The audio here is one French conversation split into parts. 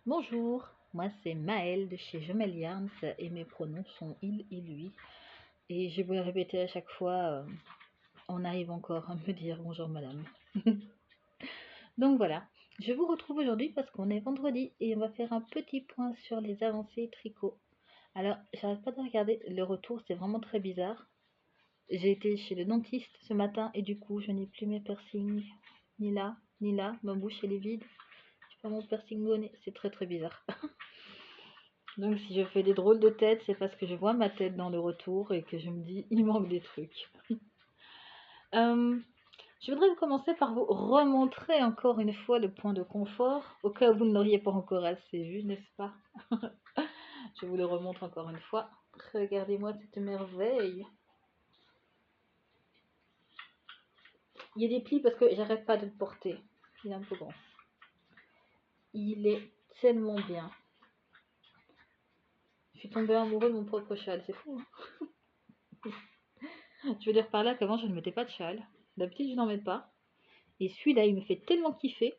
Bonjour, moi c'est Maëlle de chez Jemel Yarns et mes pronoms sont il et lui. Et je vais le répéter à chaque fois, on arrive encore à me dire bonjour madame. Donc voilà, je vous retrouve aujourd'hui parce qu'on est vendredi et on va faire un petit point sur les avancées tricot. Alors, j'arrête pas de regarder, le retour c'est vraiment très bizarre. J'ai été chez le dentiste ce matin et du coup je n'ai plus mes piercings, ni là, ni là, ma bouche elle est vide. J'ai pas mon piercing au nez, c'est très très bizarre. Donc si je fais des drôles de têtes, c'est parce que je vois ma tête dans le retour et que je me dis, il manque des trucs. Je voudrais commencer par vous remontrer encore une fois le point de confort, au cas où vous ne l'auriez pas encore assez vu, n'est-ce pas? Je vous le remontre encore une fois. Regardez-moi cette merveille. Il y a des plis parce que j'arrête pas de le porter. Il est un peu grand. Il est tellement bien. Je suis tombée amoureuse de mon propre châle, c'est fou, hein. Je veux dire par là qu'avant je ne mettais pas de châle. D'habitude je n'en mets pas. Et celui-là, il me fait tellement kiffer.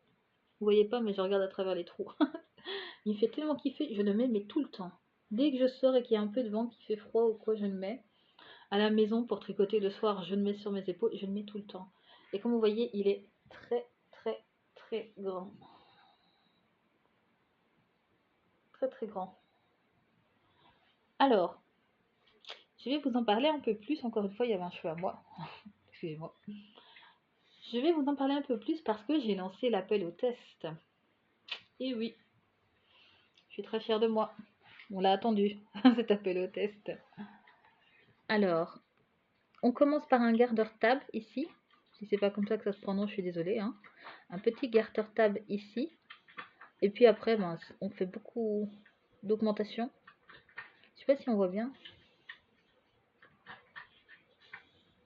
Vous voyez pas, mais je regarde à travers les trous. Il me fait tellement kiffer, je le mets, mais tout le temps. Dès que je sors et qu'il y a un peu de vent, qu'il fait froid ou quoi, je le mets. À la maison, pour tricoter le soir, je le mets sur mes épaules, je le mets tout le temps. Et comme vous voyez, il est très, très, très grand. Très, très grand. Alors, je vais vous en parler un peu plus. Encore une fois, il y avait un cheveu à moi. Excusez-moi. Je vais vous en parler un peu plus parce que j'ai lancé l'appel au test. Et oui, je suis très fière de moi. On l'a attendu, cet appel au test. Alors, on commence par un garter-tab ici. Si c'est pas comme ça que ça se prononce, je suis désolée, hein. Un petit garter-tab ici. Et puis après, ben, on fait beaucoup d'augmentation. Je sais pas si on voit bien.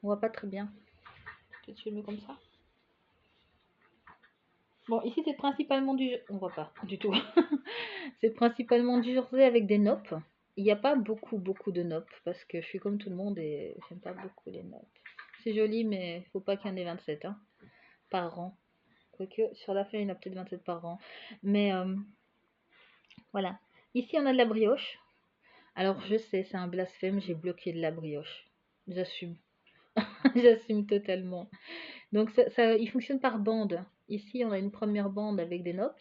On voit pas très bien. Peut-être que je le mets comme ça. Bon, ici c'est principalement du... On voit pas du tout. C'est principalement du jersey avec des noppes. Il n'y a pas beaucoup de noppes parce que je suis comme tout le monde et j'aime pas beaucoup les noppes. C'est joli, mais faut pas qu'il y en ait 27 hein, par rang. Quoique sur la feuille, il y en a peut-être 27 par rang. Mais voilà. Ici, on a de la brioche. Alors, je sais, c'est un blasphème, j'ai bloqué de la brioche. J'assume. J'assume totalement. Donc, il fonctionne par bande. Ici, on a une première bande avec des noppes.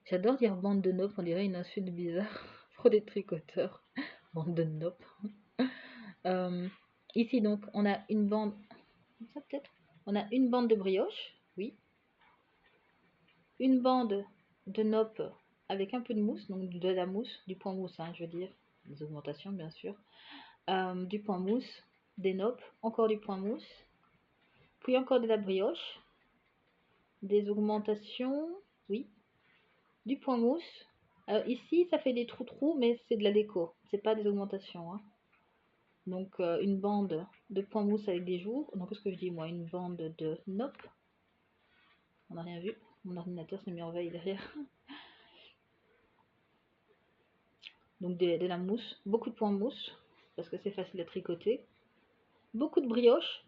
J'adore dire bande de noppes, on dirait une insulte bizarre pour des tricoteurs. Bande de noppes. Euh, Ici, donc, on a une bande. Ça, peut-être. On a une bande de brioche, oui. Une bande de noppes avec un peu de mousse, donc de la mousse, du point mousse, hein, je veux dire. Des augmentations, bien sûr. Du point mousse, des noppes, encore du point mousse. Puis encore de la brioche. Des augmentations, oui. Du point mousse. Alors ici, ça fait des trous-trous, mais c'est de la déco. C'est pas des augmentations, hein. Donc une bande de point mousse avec des jours. Donc qu'est-ce que je dis moi? Une bande de noppes. On n'a rien vu. Mon ordinateur se met en veille derrière. Donc de la mousse. Beaucoup de points mousse. Parce que c'est facile à tricoter. Beaucoup de brioche.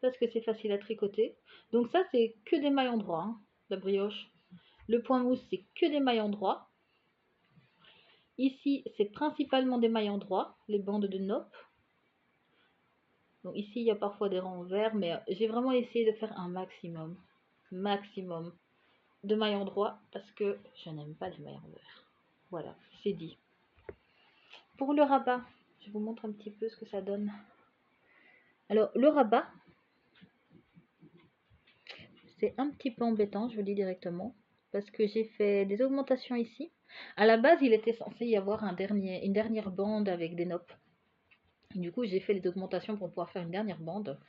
Parce que c'est facile à tricoter. Donc ça, c'est que des mailles endroits, hein, la brioche. Le point mousse, c'est que des mailles endroits. Ici, c'est principalement des mailles endroits, les bandes de noppes. Donc ici, il y a parfois des rangs verts, mais j'ai vraiment essayé de faire un maximum de mailles endroits parce que je n'aime pas les mailles en vert. Voilà, c'est dit. Pour le rabat, je vous montre un petit peu ce que ça donne. Alors, le rabat, c'est un petit peu embêtant, je vous le dis directement, parce que j'ai fait des augmentations ici. À la base, il était censé y avoir une dernière bande avec des noppes. Du coup, j'ai fait les augmentations pour pouvoir faire une dernière bande.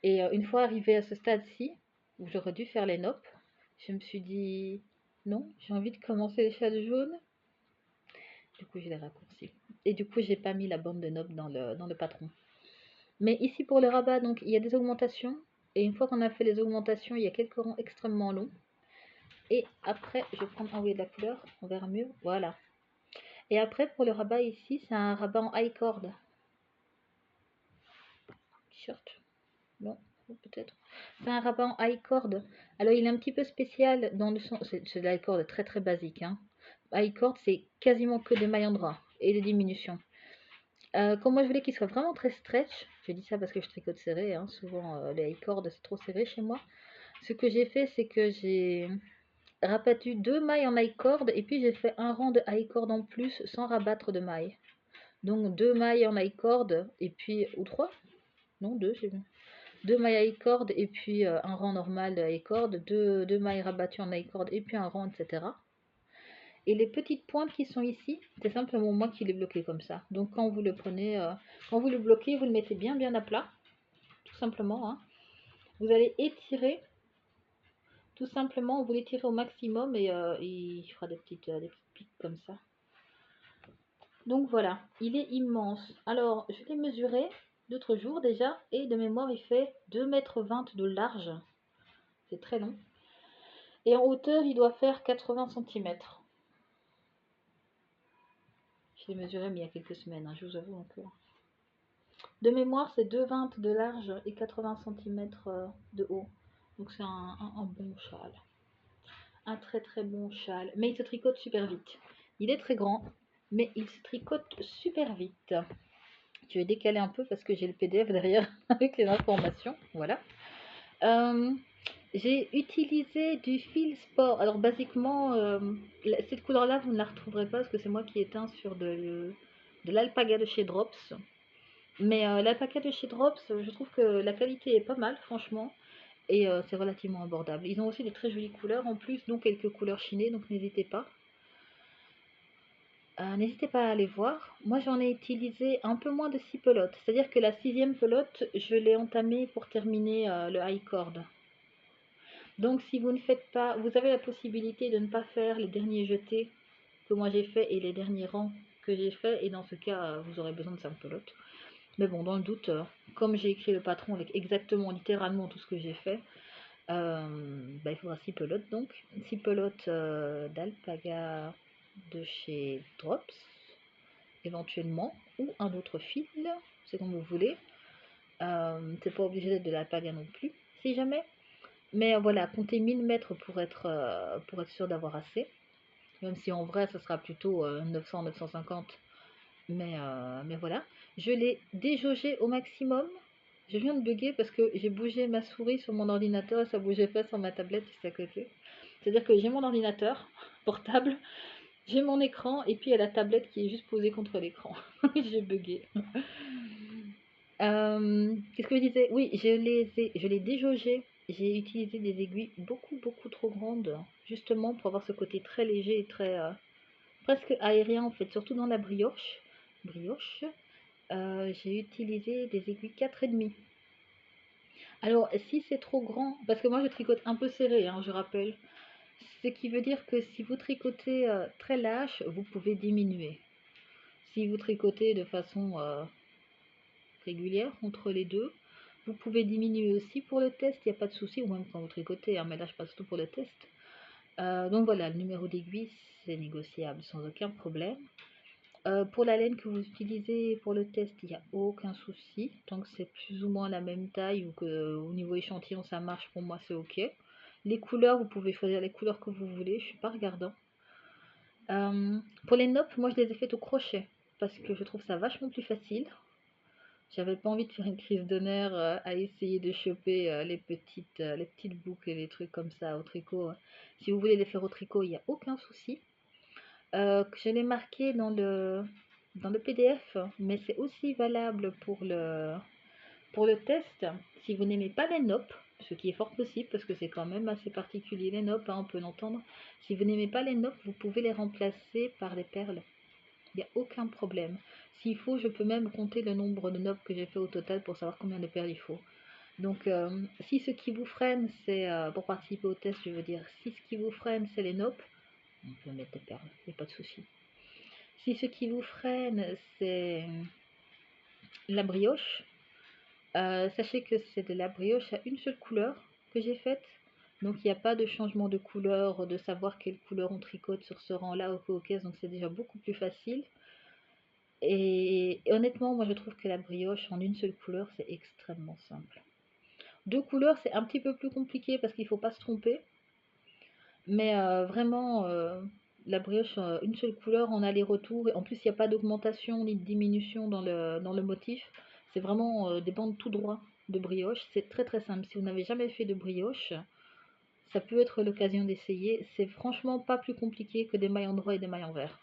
Et une fois arrivé à ce stade-ci, où j'aurais dû faire les noppes, je me suis dit non, j'ai envie de commencer les châles jaunes. Du coup, je l'ai raccourci. Et du coup, j'ai pas mis la bande de noppes dans le patron. Mais ici, pour le rabat, donc il y a des augmentations. Et une fois qu'on a fait les augmentations, il y a quelques rangs extrêmement longs. Et après, je vais prendre envoyer de la couleur, on verra mieux. Voilà. Et après, pour le rabat ici, c'est un rabat en high cord. T-shirt. Non, peut-être. C'est un rabat en high cord. Alors il est un petit peu spécial dans le sens, c'est de l'high cord très très basique, hein. High cord c'est quasiment que des mailles en drap et des diminutions. Comme moi je voulais qu'il soit vraiment très stretch, je dis ça parce que je tricote serré, hein. Souvent les high cord c'est trop serré chez moi. Ce que j'ai fait c'est que j'ai rabattu 2 mailles en high cord et puis j'ai fait un rang de high cord en plus sans rabattre de mailles. Donc 2 mailles en high cord et puis, ou 3, non 2, j'ai vu. 2 mailles high cord et puis un rang normal de high cord, 2 mailles rabattues en high cord et puis un rang, etc. Et les petites pointes qui sont ici, c'est simplement moi qui les bloqué comme ça. Donc quand vous le prenez, quand vous le bloquez, vous le mettez bien bien à plat, tout simplement, hein. Vous allez étirer, tout simplement, vous l'étirez au maximum et il fera des petites piques comme ça. Donc voilà, il est immense. Alors, je l'ai mesuré l'autre jour déjà, et de mémoire, il fait 2,20 m de large. C'est très long. Et en hauteur, il doit faire 80 cm. Je l'ai mesuré, mais il y a quelques semaines, hein, je vous avoue encore. De mémoire, c'est 2,20 m de large et 80 cm de haut. Donc c'est un bon châle. Un très très bon châle. Mais il se tricote super vite. Il est très grand, mais il se tricote super vite. Je vais décaler un peu parce que j'ai le PDF derrière avec les informations. Voilà. J'ai utilisé du fil sport. Alors basiquement, cette couleur-là, vous ne la retrouverez pas parce que c'est moi qui ai teint sur de l'alpaga de chez Drops. Mais l'alpaga de chez Drops, je trouve que la qualité est pas mal, franchement. Et c'est relativement abordable. Ils ont aussi des très jolies couleurs en plus, dont quelques couleurs chinées, donc n'hésitez pas. N'hésitez pas à aller voir. Moi, j'en ai utilisé un peu moins de 6 pelotes. C'est-à-dire que la 6e pelote, je l'ai entamée pour terminer le high cord. Donc, si vous ne faites pas, vous avez la possibilité de ne pas faire les derniers jetés que moi j'ai fait et les derniers rangs que j'ai fait. Et dans ce cas, vous aurez besoin de 5 pelotes. Mais bon, dans le doute, comme j'ai écrit le patron avec exactement, littéralement tout ce que j'ai fait, il faudra 6 pelotes. Donc, 6 pelotes d'alpaga de chez Drops, éventuellement, ou un autre fil, c'est comme vous voulez. C'est pas obligé d'être de l'alpaga non plus, si jamais. Mais voilà, comptez 1000 mètres pour être sûr d'avoir assez. Même si en vrai, ça sera plutôt 900-950. Mais voilà. Je l'ai déjaugé au maximum. Je viens de bugger parce que j'ai bougé ma souris sur mon ordinateur et ça bougeait pas sur ma tablette juste à côté. C'est-à-dire que j'ai mon ordinateur portable, j'ai mon écran et puis il y a la tablette qui est juste posée contre l'écran. J'ai bugué. Qu'est-ce que je disais? Oui, je l'ai déjaugé. J'ai utilisé des aiguilles beaucoup beaucoup trop grandes, justement pour avoir ce côté très léger et très presque aérien en fait, surtout dans la brioche. J'ai utilisé des aiguilles 4,5. Alors, si c'est trop grand, parce que moi je tricote un peu serré, hein, je rappelle, ce qui veut dire que si vous tricotez très lâche, vous pouvez diminuer. Si vous tricotez de façon régulière entre les deux, vous pouvez diminuer aussi pour le test, il n'y a pas de souci, ou même quand vous tricotez, hein, mais là je passe tout pour le test. Donc voilà, le numéro d'aiguille, c'est négociable sans aucun problème. Pour la laine que vous utilisez pour le test, il n'y a aucun souci. Tant que c'est plus ou moins la même taille ou que au niveau échantillon ça marche, pour moi c'est ok. Les couleurs, vous pouvez choisir les couleurs que vous voulez, je ne suis pas regardant. Pour les noppes, moi je les ai faites au crochet parce que je trouve ça vachement plus facile. J'avais pas envie de faire une crise de nerfs à essayer de choper les petites boucles et les trucs comme ça au tricot. Si vous voulez les faire au tricot, il n'y a aucun souci. Je l'ai marqué dans le PDF, mais c'est aussi valable pour le test. Si vous n'aimez pas les noppes, ce qui est fort possible parce que c'est quand même assez particulier les noppes, hein, on peut l'entendre. Si vous n'aimez pas les noppes, vous pouvez les remplacer par des perles. Il n'y a aucun problème. S'il faut, je peux même compter le nombre de noppes que j'ai fait au total pour savoir combien de perles il faut. Donc, si ce qui vous freine, c'est pour participer au test, je veux dire, si ce qui vous freine, c'est les noppes, on peut mettre des perles, il n'y a pas de souci. Si ce qui vous freine, c'est la brioche, sachez que c'est de la brioche à une seule couleur que j'ai faite. Donc il n'y a pas de changement de couleur, de savoir quelle couleur on tricote sur ce rang-là au caisse, donc c'est déjà beaucoup plus facile. Et honnêtement, moi je trouve que la brioche en une seule couleur, c'est extrêmement simple. 2 couleurs, c'est un petit peu plus compliqué parce qu'il ne faut pas se tromper. Mais vraiment, la brioche, une seule couleur en aller-retour. Et en plus, il n'y a pas d'augmentation ni de diminution dans le motif. C'est vraiment des bandes tout droit de brioche. C'est très très simple. Si vous n'avez jamais fait de brioche, ça peut être l'occasion d'essayer. C'est franchement pas plus compliqué que des mailles endroit et des mailles envers.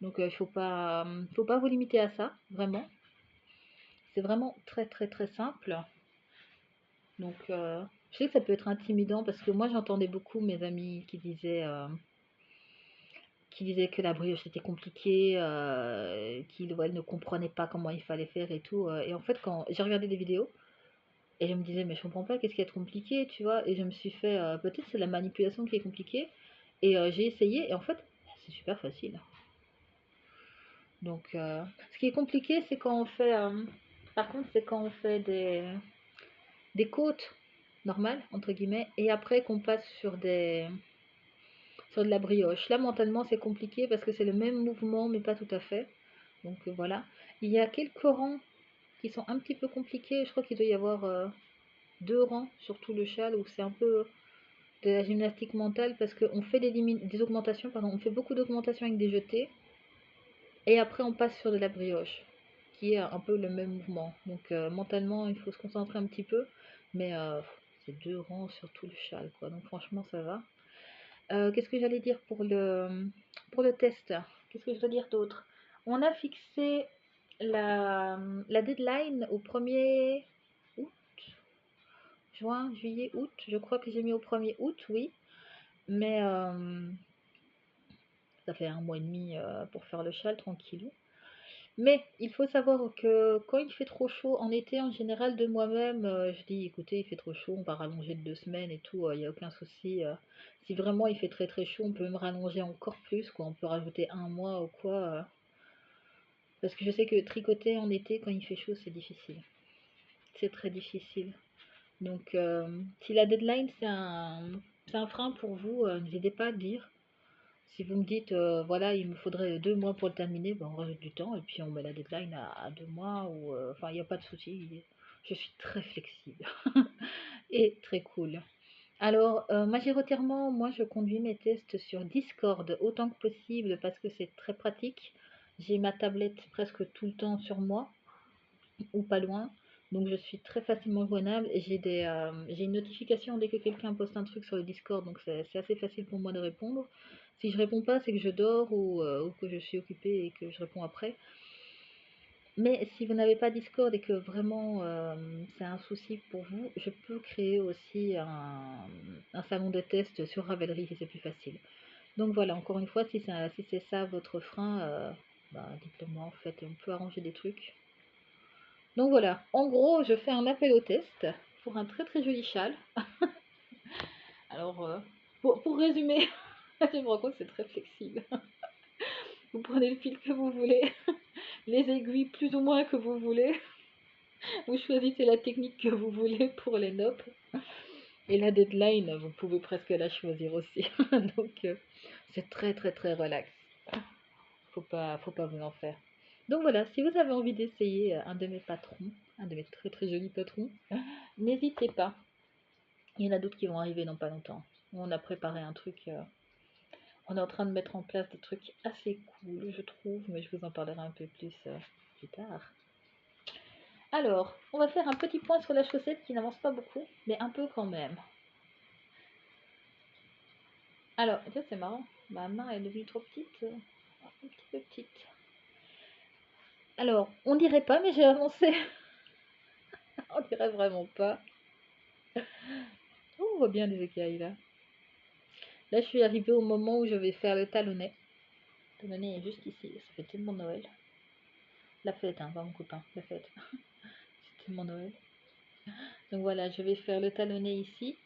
Donc il faut pas vous limiter à ça, vraiment. C'est vraiment très très très simple. Donc je sais que ça peut être intimidant parce que moi j'entendais beaucoup mes amis qui disaient que la brioche était compliquée, qu'ils ouais, ne comprenaient pas comment il fallait faire et tout. Et en fait, quand j'ai regardé des vidéos, et je me disais, mais je comprends pas, qu'est-ce qui est compliqué, tu vois. Et je me suis fait, peut-être c'est la manipulation qui est compliquée. Et j'ai essayé, et en fait, c'est super facile. Donc, ce qui est compliqué, c'est quand on fait, par contre, c'est quand on fait des côtes normales, entre guillemets, et après qu'on passe sur de la brioche. Là, mentalement, c'est compliqué parce que c'est le même mouvement, mais pas tout à fait. Donc voilà. Il y a quelques rangs qui sont un petit peu compliqués. Je crois qu'il doit y avoir 2 rangs sur tout le châle où c'est un peu de la gymnastique mentale parce qu'on fait des augmentations, pardon, on fait beaucoup d'augmentations avec des jetés et après on passe sur de la brioche qui est un peu le même mouvement. Donc mentalement, il faut se concentrer un petit peu, mais c'est 2 rangs sur tout le châle, quoi. Donc franchement, ça va. Qu'est-ce que j'allais dire pour le test? Qu'est-ce que je dois dire d'autre? On a fixé la deadline au 1er août, juin, juillet, août. Je crois que j'ai mis au 1er août, oui. Mais ça fait 1 mois et demi pour faire le châle, tranquillou. Mais il faut savoir que quand il fait trop chaud en été, en général, de moi-même, je dis écoutez, il fait trop chaud, on va rallonger de 2 semaines et tout, il n'y a aucun souci. Si vraiment il fait très très chaud, on peut même rallonger encore plus, quoi. On peut rajouter 1 mois ou quoi. Parce que je sais que tricoter en été, quand il fait chaud, c'est difficile. C'est très difficile. Donc, si la deadline c'est un frein pour vous, n'hésitez pas à le dire. Si vous me dites, voilà, il me faudrait 2 mois pour le terminer, ben on rajoute du temps et puis on met la deadline à 2 mois ou, enfin, il n'y a pas de souci. Je suis très flexible et très cool. Alors, majoritairement, moi, je conduis mes tests sur Discord autant que possible parce que c'est très pratique. J'ai ma tablette presque tout le temps sur moi ou pas loin. Donc je suis très facilement joignable et j'ai une notification dès que quelqu'un poste un truc sur le Discord, donc c'est assez facile pour moi de répondre. Si je réponds pas, c'est que je dors ou que je suis occupée et que je réponds après. Mais si vous n'avez pas Discord et que vraiment c'est un souci pour vous, je peux créer aussi un salon de test sur Ravelry si c'est plus facile. Donc voilà, encore une fois, si c'est ça votre frein, bah, dites-le moi en fait et on peut arranger des trucs. Donc voilà, en gros, je fais un appel au test pour un très très joli châle. Alors, pour résumer, je me rends compte que c'est très flexible. Vous prenez le fil que vous voulez, les aiguilles plus ou moins que vous voulez. Vous choisissez la technique que vous voulez pour les noppes. Et la deadline, vous pouvez presque la choisir aussi. Donc, c'est très très très relax. Faut pas vous en faire. Donc voilà, si vous avez envie d'essayer un de mes patrons, un de mes très très jolis patrons, n'hésitez pas. Il y en a d'autres qui vont arriver dans pas longtemps. On a préparé un truc, on est en train de mettre en place des trucs assez cool, je trouve, mais je vous en parlerai un peu plus plus tard. Alors, on va faire un petit point sur la chaussette qui n'avance pas beaucoup, mais un peu quand même. Alors, ça c'est marrant, ma main est devenue trop petite, un petit peu petite. Alors, on dirait pas, mais j'ai avancé. On dirait vraiment pas. Oh, on voit bien les écailles là. Là, je suis arrivée au moment où je vais faire le talonnet. Le talonnet est juste ici, ça fait tellement Noël. La fête, hein, pas mon copain, la fête. C'est tellement Noël. Donc voilà, je vais faire le talonnet ici.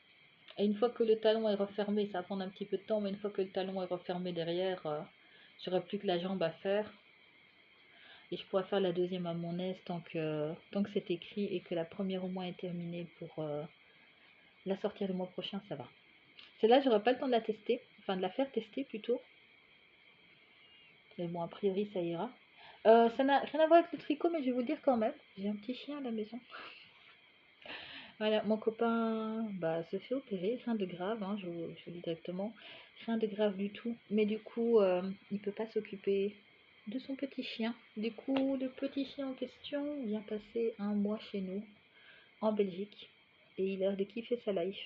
Et une fois que le talon est refermé, ça va prendre un petit peu de temps, mais une fois que le talon est refermé derrière, j'aurai plus que la jambe à faire. Et je pourrai faire la deuxième à mon aise tant que c'est écrit et que la première au moins est terminée pour la sortir le mois prochain, ça va. Celle-là, j'aurai pas le temps de la tester, enfin de la faire tester plutôt. Mais bon, a priori, ça ira. Ça n'a rien à voir avec le tricot, mais je vais vous le dire quand même. J'ai un petit chien à la maison. Voilà, mon copain se fait opérer, rien de grave, hein, je vous le dis directement, rien de grave du tout. Mais du coup, il peut pas s'occuper de son petit chien. Du coup, le petit chien en question vient passer un mois chez nous, en Belgique, et il a l'air de kiffer sa life.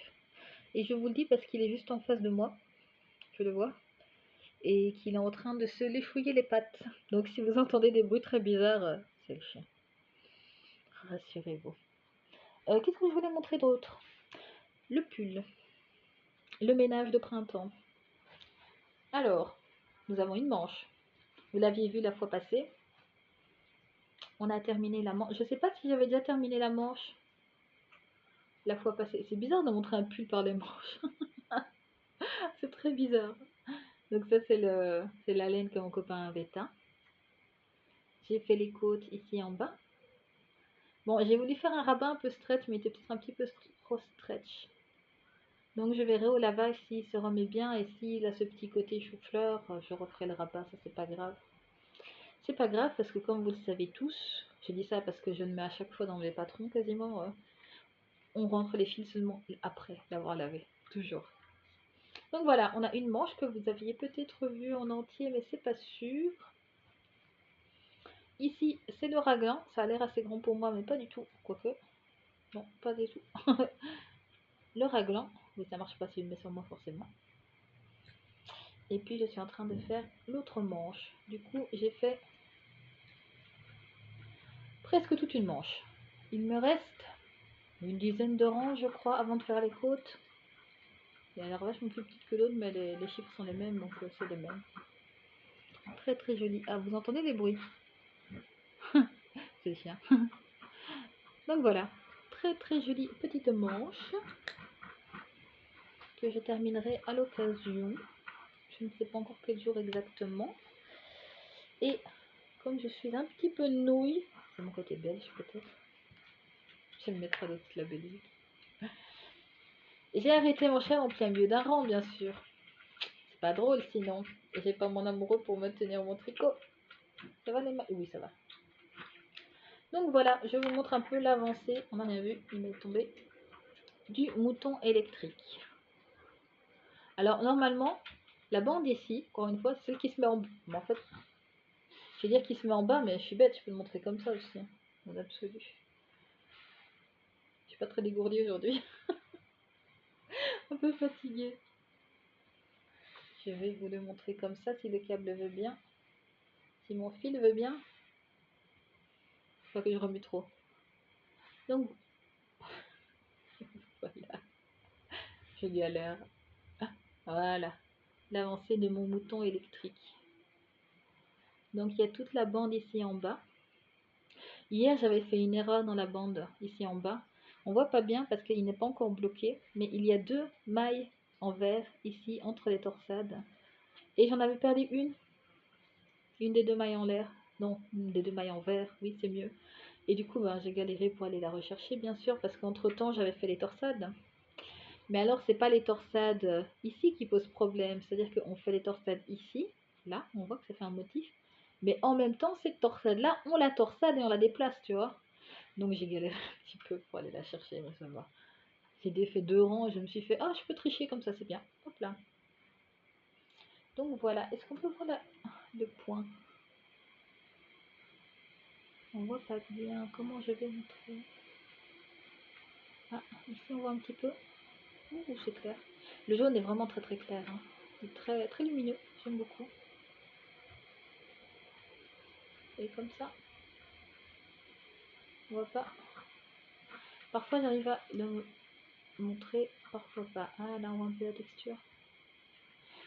Et je vous le dis parce qu'il est juste en face de moi, je le vois, et qu'il est en train de se léchouiller les pattes. Donc si vous entendez des bruits très bizarres, c'est le chien. Rassurez-vous. Qu'est-ce que je voulais montrer d'autre? Le pull, le ménage de printemps. Alors, nous avons une manche. Vous l'aviez vu la fois passée. On a terminé la manche. Je ne sais pas si j'avais déjà terminé la manche la fois passée. C'est bizarre de montrer un pull par les manches. C'est très bizarre. Donc ça, c'est la laine que mon copain avait teint. J'ai fait les côtes ici en bas. Bon, j'ai voulu faire un rabat un peu stretch, mais il était peut-être un petit peu trop stretch. Donc je verrai au lavage s'il se remet bien et s'il a ce petit côté chou-fleur, je referai le rabat, ça c'est pas grave. C'est pas grave parce que comme vous le savez tous, je dis ça parce que je le mets à chaque fois dans mes patrons quasiment, on rentre les fils seulement après l'avoir lavé, toujours. Donc voilà, on a une manche que vous aviez peut-être vue en entier, mais c'est pas sûr. Ici, c'est le raglan, ça a l'air assez grand pour moi, mais pas du tout, quoique. Non, pas du tout. Le raglan, mais ça marche pas si je le mets sur moi forcément. Et puis je suis en train de faire l'autre manche. Du coup, j'ai fait presque toute une manche. Il me reste une dizaine de rangs, je crois, avant de faire les côtes. Il a l'air vachement plus petite que l'autre, mais les chiffres sont les mêmes, donc c'est les mêmes. Très très joli. Ah, vous entendez les bruits? C'est le chien. Donc voilà, très très jolie petite manche que je terminerai à l'occasion. Je ne sais pas encore quel jour exactement. Et comme je suis un petit peu nouille, c'est mon côté belge peut-être, je me mettrai avec la Belgique. J'ai arrêté mon chien en plein milieu d'un rang, bien sûr. C'est pas drôle sinon. Et j'ai pas mon amoureux pour me tenir mon tricot. Ça va les mains? Oui, ça va. Donc voilà, je vous montre un peu l'avancée. On a bien vu, il m'est tombé du mouton électrique. Alors normalement, la bande ici, encore une fois, c'est celle qui se met en bas. En fait, je vais dire qu'il se met en bas, mais je suis bête, je peux le montrer comme ça aussi, en absolu. Je suis pas très dégourdie aujourd'hui, un peu fatiguée. Je vais vous le montrer comme ça si le câble veut bien. Si mon fil veut bien. Je crois que je remue trop. Donc voilà, je galère. Ah, voilà, l'avancée de mon mouton électrique. Donc il y a toute la bande ici en bas. Hier j'avais fait une erreur dans la bande ici en bas. On voit pas bien parce qu'il n'est pas encore bloqué, mais il y a deux mailles en vert ici entre les torsades. Et j'en avais perdu une des deux mailles en l'air. Non, une des deux mailles en vert, oui c'est mieux. Et du coup j'ai galéré pour aller la rechercher bien sûr parce qu'entre temps j'avais fait les torsades. Mais alors c'est pas les torsades ici qui posent problème, c'est-à-dire qu'on fait les torsades ici, là on voit que ça fait un motif. Mais en même temps cette torsade là, on la torsade et on la déplace, tu vois. Donc j'ai galéré un petit peu pour aller la chercher, mais ça va. J'ai défait deux rangs et je me suis fait, ah je peux tricher comme ça, c'est bien. Hop là. Donc voilà, est-ce qu'on peut voir le point? On voit pas bien, comment je vais montrer? Ah, ici on voit un petit peu. Ouh, c'est clair. Le jaune est vraiment très très clair, hein. Il est très, très lumineux, j'aime beaucoup. Et comme ça, on voit pas. Parfois j'arrive à le montrer, parfois pas. Ah là on voit un peu la texture.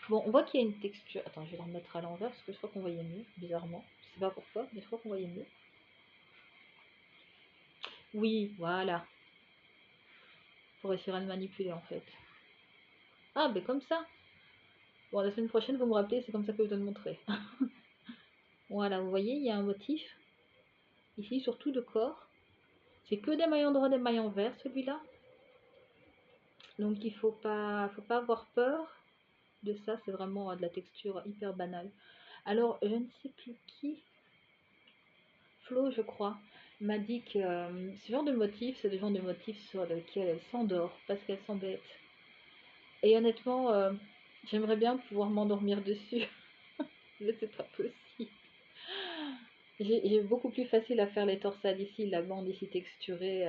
Bon, on voit qu'il y a une texture. Attends, je vais le remettre à l'envers parce que je crois qu'on voyait mieux, bizarrement. Je sais pas pourquoi, mais je crois qu'on voyait mieux. Oui, voilà. Pour réussir à le manipuler en fait. Ah, ben comme ça. Bon, la semaine prochaine, vous me rappelez, c'est comme ça que je dois le montrer. Voilà, vous voyez, il y a un motif. Ici, sur tout le corps. C'est que des maillons droits, des maillons verts, celui-là. Donc, faut pas avoir peur de ça. C'est vraiment de la texture hyper banale. Alors, je ne sais plus qui. Flo, je crois. m'a dit que ce genre de motif, c'est le genre de motif sur lequel elle s'endort parce qu'elle s'embête. Et honnêtement, j'aimerais bien pouvoir m'endormir dessus, mais c'est pas possible. J'ai beaucoup plus facile à faire les torsades ici, la bande ici texturée,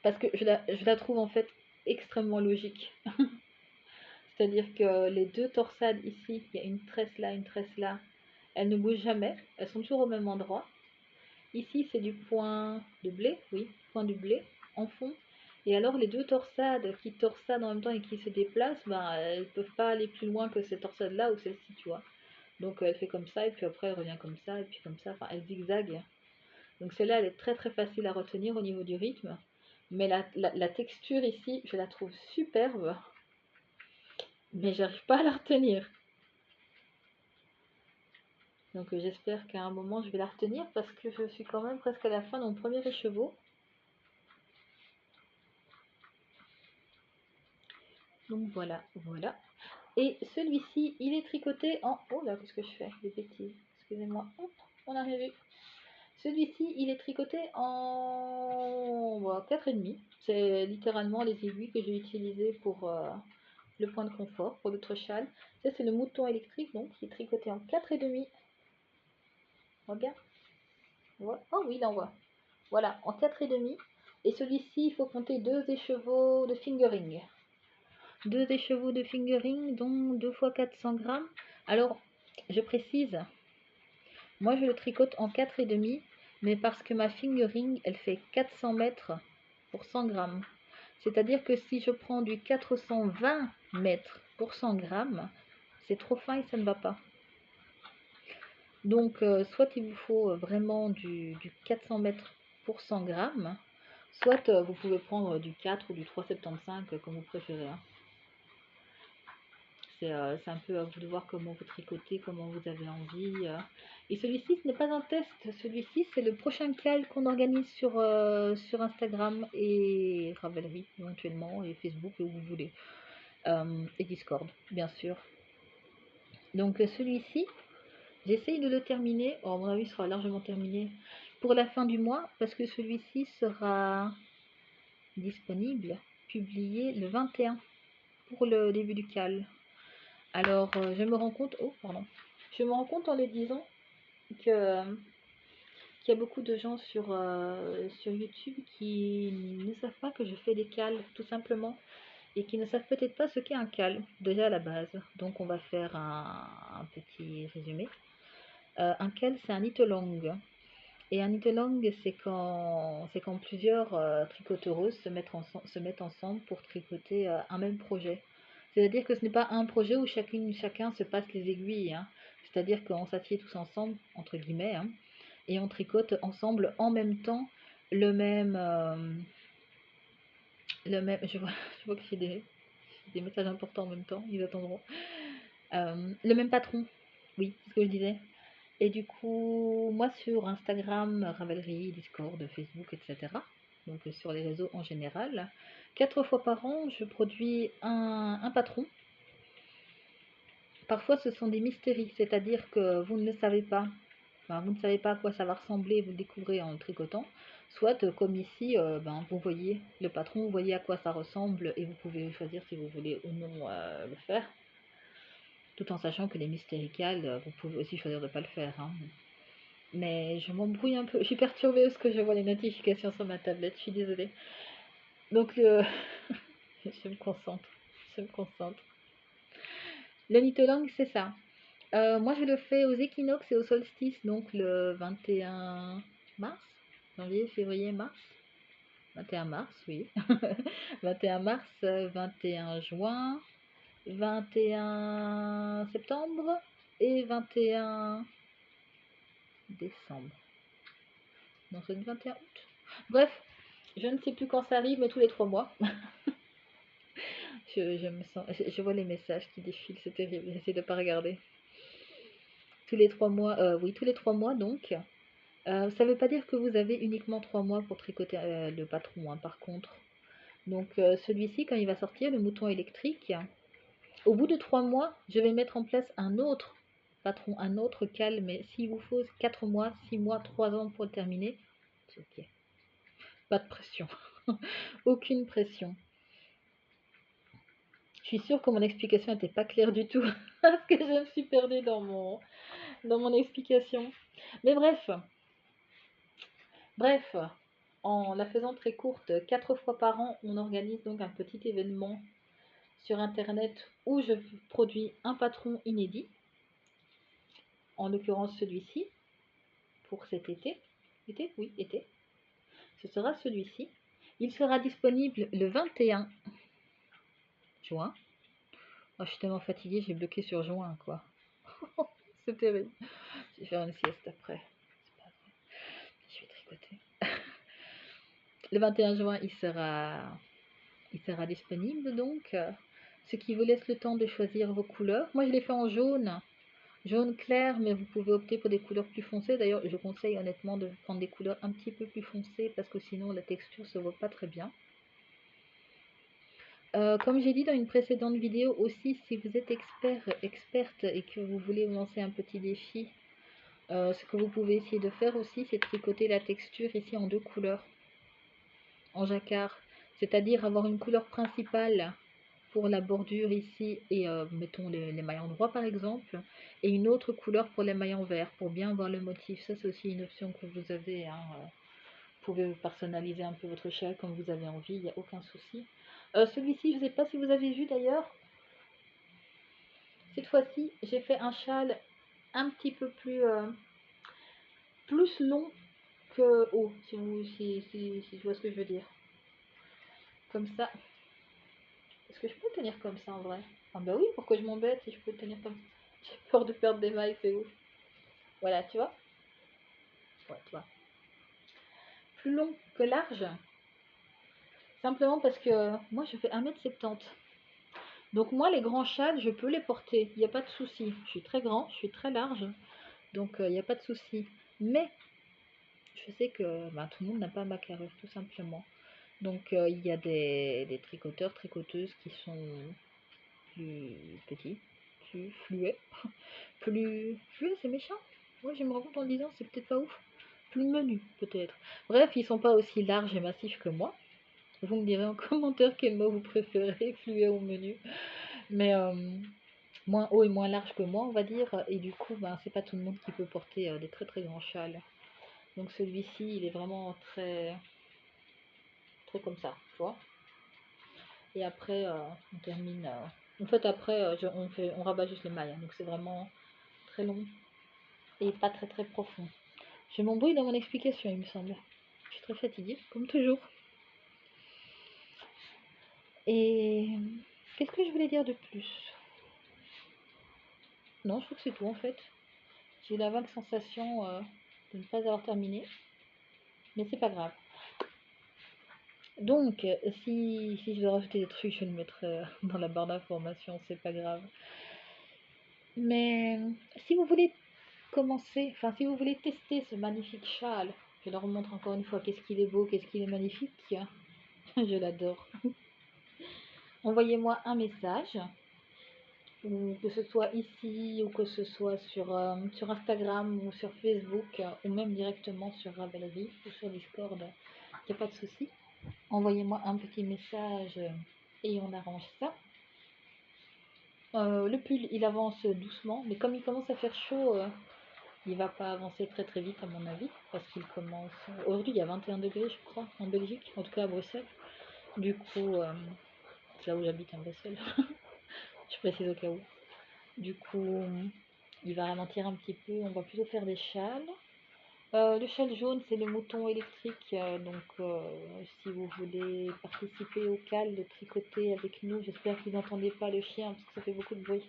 parce que je la trouve en fait extrêmement logique. C'est-à-dire que les deux torsades ici, il y a une tresse là, elles ne bougent jamais, elles sont toujours au même endroit. Ici, c'est du point de blé, oui, point du blé, en fond. Et alors, les deux torsades qui torsadent en même temps et qui se déplacent, ben, elles peuvent pas aller plus loin que cette torsade-là ou celle-ci, tu vois. Donc, elle fait comme ça, et puis après, elle revient comme ça, et puis comme ça. Enfin, elle zigzague. Donc, celle-là, elle est très très facile à retenir au niveau du rythme. Mais la texture ici, je la trouve superbe, mais j'arrive pas à la retenir. Donc, j'espère qu'à un moment, je vais la retenir parce que je suis quand même presque à la fin de mon premier écheveau. Donc voilà, voilà. Et celui-ci, il est tricoté en... Oh là, qu'est-ce que je fais? Des bêtises. Excusez-moi. Hop, on a vu. Celui-ci, il est tricoté en 4,5. C'est littéralement les aiguilles que j'ai utilisées pour le point de confort, pour notre châle. Ça, c'est le mouton électrique, donc, qui est tricoté en 4,5. Regarde. Oh oui, là, on voit. Voilà, en 4,5. Et celui-ci, il faut compter 2 écheveaux de fingering. 2 écheveaux de fingering, dont 2 fois 400 grammes. Alors, je précise, moi je le tricote en 4,5, mais parce que ma fingering, elle fait 400 mètres pour 100 grammes. C'est-à-dire que si je prends du 420 mètres pour 100 grammes, c'est trop fin et ça ne va pas. Donc, soit il vous faut vraiment du 400 mètres pour 100 grammes, soit vous pouvez prendre du 4 ou du 3,75 comme vous préférez, hein. C'est un peu à vous de voir comment vous tricotez, comment vous avez envie. Et celui-ci, ce n'est pas un test. Celui-ci, c'est le prochain cal qu'on organise sur Instagram et Ravelry éventuellement, et Facebook, où vous voulez. Et Discord, bien sûr. Donc celui-ci, j'essaye de le terminer. Oh, à mon avis, il sera largement terminé pour la fin du mois, parce que celui-ci sera disponible, publié le 21 pour le début du cal. Alors, je me rends compte, oh pardon, je me rends compte en le disant que qu'il y a beaucoup de gens sur YouTube qui ne savent pas que je fais des cales, tout simplement, et qui ne savent peut-être pas ce qu'est un cal, déjà à la base. Donc, on va faire un petit résumé. Un cal, c'est un knit-along. Et un knit-along, c'est quand plusieurs tricoteuses se mettent ensemble pour tricoter un même projet. C'est-à-dire que ce n'est pas un projet où chacun se passe les aiguilles, hein. C'est-à-dire qu'on s'assied tous ensemble, entre guillemets, hein, et on tricote ensemble en même temps le même... je vois que j'ai des messages importants en même temps, ils attendront. Le même patron, oui, c'est ce que je disais. Et du coup, moi sur Instagram, Ravelry, Discord, Facebook, etc., donc sur les réseaux en général, 4 fois par an, je produis un patron. Parfois, ce sont des mystéries, c'est-à-dire que vous ne le savez pas. Enfin, vous ne savez pas à quoi ça va ressembler, vous le découvrez en le tricotant. Soit, comme ici, vous voyez le patron, vous voyez à quoi ça ressemble et vous pouvez choisir si vous voulez ou non le faire. Tout en sachant que les mystéricales, vous pouvez aussi choisir de ne pas le faire, hein. Mais je m'embrouille un peu. Je suis perturbée parce que je vois les notifications sur ma tablette. Je suis désolée. Donc, je me concentre. Je me concentre. Le knit-along, c'est ça. Moi, je le fais aux équinoxes et au solstice, donc le 21 mars, janvier, février, mars. 21 mars, oui. 21 mars, 21 juin, 21 septembre et 21 décembre. Non, c'est le 21 août. Bref, je ne sais plus quand ça arrive, mais tous les 3 mois. Je me sens, je vois les messages qui défilent, c'est terrible. J'essaie de ne pas regarder. Tous les 3 mois, oui, tous les 3 mois donc. Ça ne veut pas dire que vous avez uniquement 3 mois pour tricoter le patron, hein, par contre. Donc celui-ci, quand il va sortir, le mouton électrique, au bout de 3 mois, je vais mettre en place un autre patron un autre calme, mais s'il vous faut 4 mois, 6 mois, 3 ans pour le terminer, c'est ok. Pas de pression. Aucune pression. Je suis sûre que mon explication n'était pas claire du tout, parce que je me suis perdue dans mon explication. Mais bref, en la faisant très courte, 4 fois par an, on organise donc un petit événement sur internet où je produis un patron inédit, en l'occurrence celui-ci, pour cet été. Été? Oui, été. Ce sera celui-ci. Il sera disponible le 21 juin. Oh, je suis tellement fatiguée, j'ai bloqué sur juin, quoi. C'est terrible. Je vais faire une sieste après. C'est pas vrai. Je vais tricoter. Le 21 juin, il sera disponible, donc, ce qui vous laisse le temps de choisir vos couleurs. Moi, je l'ai fait en jaune. Jaune clair, mais vous pouvez opter pour des couleurs plus foncées. D'ailleurs, je conseille honnêtement de prendre des couleurs un petit peu plus foncées parce que sinon la texture se voit pas très bien. Comme j'ai dit dans une précédente vidéo aussi, si vous êtes experte et que vous voulez vous lancer un petit défi, ce que vous pouvez essayer de faire aussi, c'est de tricoter la texture ici en 2 couleurs, en jacquard. C'est-à-dire avoir une couleur principale pour la bordure ici et mettons les maillons droits par exemple, et une autre couleur pour les maillons verts pour bien voir le motif. Ça c'est aussi une option que vous avez, hein. Vous pouvez personnaliser un peu votre châle comme vous avez envie, il n'y a aucun souci. Celui-ci, je ne sais pas si vous avez vu d'ailleurs, cette fois-ci j'ai fait un châle un petit peu plus long que haut, si tu vois ce que je veux dire. Comme ça. Est-ce que je peux le tenir comme ça en vrai? Ah bah oui, pourquoi je m'embête si je peux le tenir comme ça? J'ai peur de perdre des mailles, c'est ouf. Voilà, tu vois? Ouais, tu vois. Plus long que large, simplement parce que moi je fais 1m70. Donc moi les grands châles, je peux les porter, il n'y a pas de souci. Je suis très grand, je suis très large, donc il n'y a pas de souci. Mais je sais que tout le monde n'a pas ma carrure, tout simplement. Donc il y a des tricoteurs, tricoteuses qui sont plus petits, plus fluets, plus fluets, c'est méchant. Moi je me rends compte en le disant, c'est peut-être pas ouf. Plus menus peut-être. Bref, ils sont pas aussi larges et massifs que moi. Vous me direz en commentaire quel mot vous préférez, fluet ou menu. Mais moins haut et moins large que moi, on va dire. Et du coup, c'est pas tout le monde qui peut porter des très très grands châles. Donc celui-ci, il est vraiment très très comme ça, tu vois. Et après, on termine. En fait, après, on rabat juste les mailles. Hein. Donc c'est vraiment très long et pas très très profond. Je m'embrouille dans mon explication, il me semble. Je suis très fatiguée, comme toujours. Et qu'est-ce que je voulais dire de plus? Non, je trouve que c'est tout en fait. J'ai eu la vague sensation de ne pas avoir terminé. Mais c'est pas grave. Donc, si je veux rajouter des trucs, je le mettrai dans la barre d'information, c'est pas grave. Mais si vous voulez commencer, enfin si vous voulez tester ce magnifique châle, je le remontre encore une fois, qu'est-ce qu'il est beau, qu'est-ce qu'il est magnifique. Je l'adore. Envoyez-moi un message, ou que ce soit ici, ou que ce soit sur Instagram, ou sur Facebook, ou même directement sur Ravelry, ou sur Discord, il n'y a pas de souci. Envoyez-moi un petit message et on arrange ça. Le pull, il avance doucement, mais comme il commence à faire chaud, il va pas avancer très très vite à mon avis, parce qu'il commence... Aujourd'hui, il y a 21 degrés, je crois, en Belgique, en tout cas à Bruxelles. Du coup, c'est là où j'habite, en Bruxelles. Je précise au cas où. Du coup, il va ralentir un petit peu. On va plutôt faire des châles. Le châle jaune, c'est le mouton électrique. Donc, si vous voulez participer au cal de tricoter avec nous, j'espère que vous n'entendez pas le chien parce que ça fait beaucoup de bruit.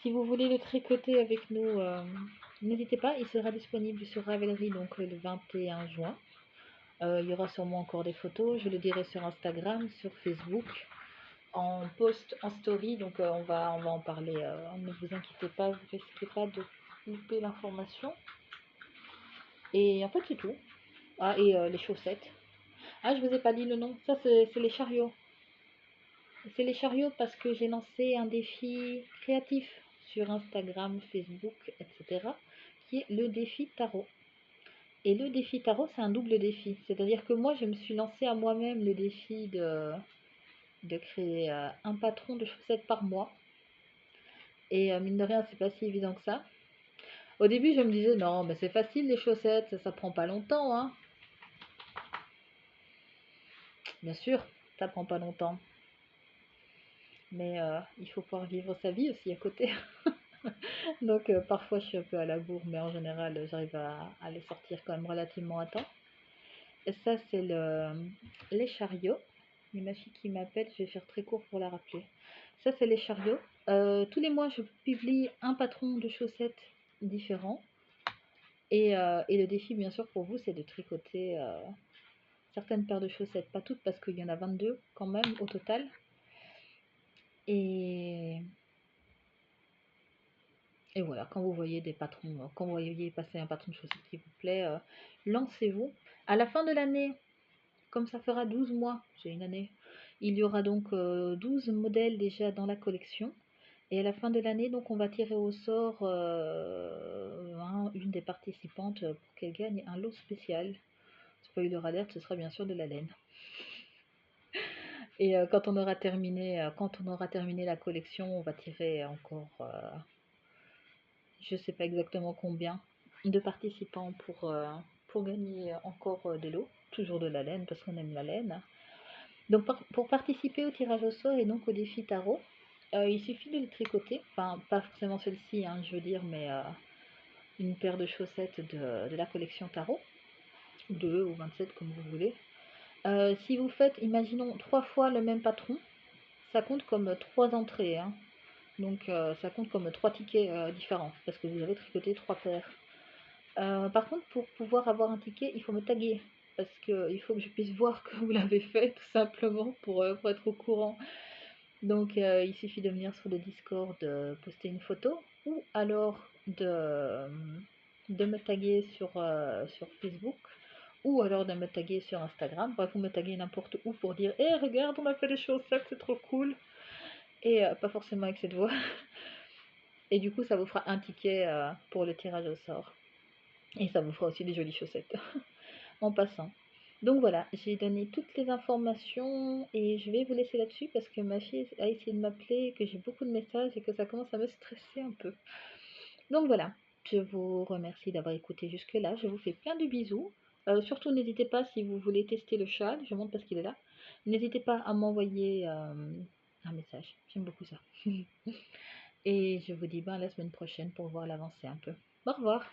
Si vous voulez le tricoter avec nous, n'hésitez pas. Il sera disponible sur Ravelry donc le 21 juin. Il y aura sûrement encore des photos. Je le dirai sur Instagram, sur Facebook, en post, en story. Donc, on va en parler. Ne vous inquiétez pas, vous ne risquez pas de louper l'information. Et en fait, c'est tout. Ah, et les chaussettes. Ah, je vous ai pas dit le nom. Ça, c'est les chariots. C'est les chariots parce que j'ai lancé un défi créatif sur Instagram, Facebook, etc., qui est le défi tarot. Et le défi tarot, c'est un double défi. C'est-à-dire que moi, je me suis lancée à moi-même le défi de créer un patron de chaussettes par mois. Et mine de rien, c'est pas si évident que ça. Au début, je me disais, non, mais c'est facile les chaussettes, ça prend pas longtemps, hein. Bien sûr, ça prend pas longtemps. Mais il faut pouvoir vivre sa vie aussi à côté. Donc parfois, je suis un peu à la bourre, mais en général, j'arrive à les sortir quand même relativement à temps. Et ça, c'est les chariots. Il y a ma fille qui m'appelle, je vais faire très court pour la rappeler. Ça, c'est les chariots. Tous les mois, je publie un patron de chaussettes différent. Et le défi, bien sûr, pour vous, c'est de tricoter certaines paires de chaussettes. Pas toutes, parce qu'il y en a 22 quand même au total. Et, et voilà, quand vous voyez des patrons, quand vous voyez passer un patron de chaussettes qui vous plaît, lancez-vous. À la fin de l'année, comme ça fera 12 mois, j'ai une année, il y aura donc 12 modèles déjà dans la collection. Et à la fin de l'année, donc on va tirer au sort une des participantes pour qu'elle gagne un lot spécial. Spoiler alert, ce sera bien sûr de la laine. Et quand on aura terminé la collection, on va tirer encore, je sais pas exactement combien de participants pour gagner encore des lots, toujours de la laine parce qu'on aime la laine. Donc pour participer au tirage au sort et donc au défi tarot, il suffit de le tricoter, enfin pas forcément celle-ci, hein, je veux dire, mais une paire de chaussettes de la collection tarot, 2 ou 27 comme vous voulez. Si vous faites, imaginons, 3 fois le même patron, ça compte comme 3 entrées, hein. Donc ça compte comme 3 tickets différents, parce que vous avez tricoté 3 paires. Par contre, pour pouvoir avoir un ticket, il faut me taguer, parce qu'il faut que je puisse voir que vous l'avez fait, tout simplement, pour être au courant. Donc il suffit de venir sur le Discord, poster une photo, ou alors de me taguer sur Facebook, ou alors de me taguer sur Instagram. Bref, vous me taguez n'importe où pour dire «Eh, regarde, on a fait des chaussettes, c'est trop cool!» Et pas forcément avec cette voix. Et du coup, ça vous fera un ticket pour le tirage au sort. Et ça vous fera aussi des jolies chaussettes en passant. Donc voilà, j'ai donné toutes les informations et je vais vous laisser là-dessus parce que ma fille a essayé de m'appeler, que j'ai beaucoup de messages et que ça commence à me stresser un peu. Donc voilà, je vous remercie d'avoir écouté jusque-là. Je vous fais plein de bisous. Surtout, n'hésitez pas si vous voulez tester le châle, je montre parce qu'il est là. N'hésitez pas à m'envoyer un message. J'aime beaucoup ça. Et je vous dis à la semaine prochaine pour voir l'avancée un peu. Au revoir.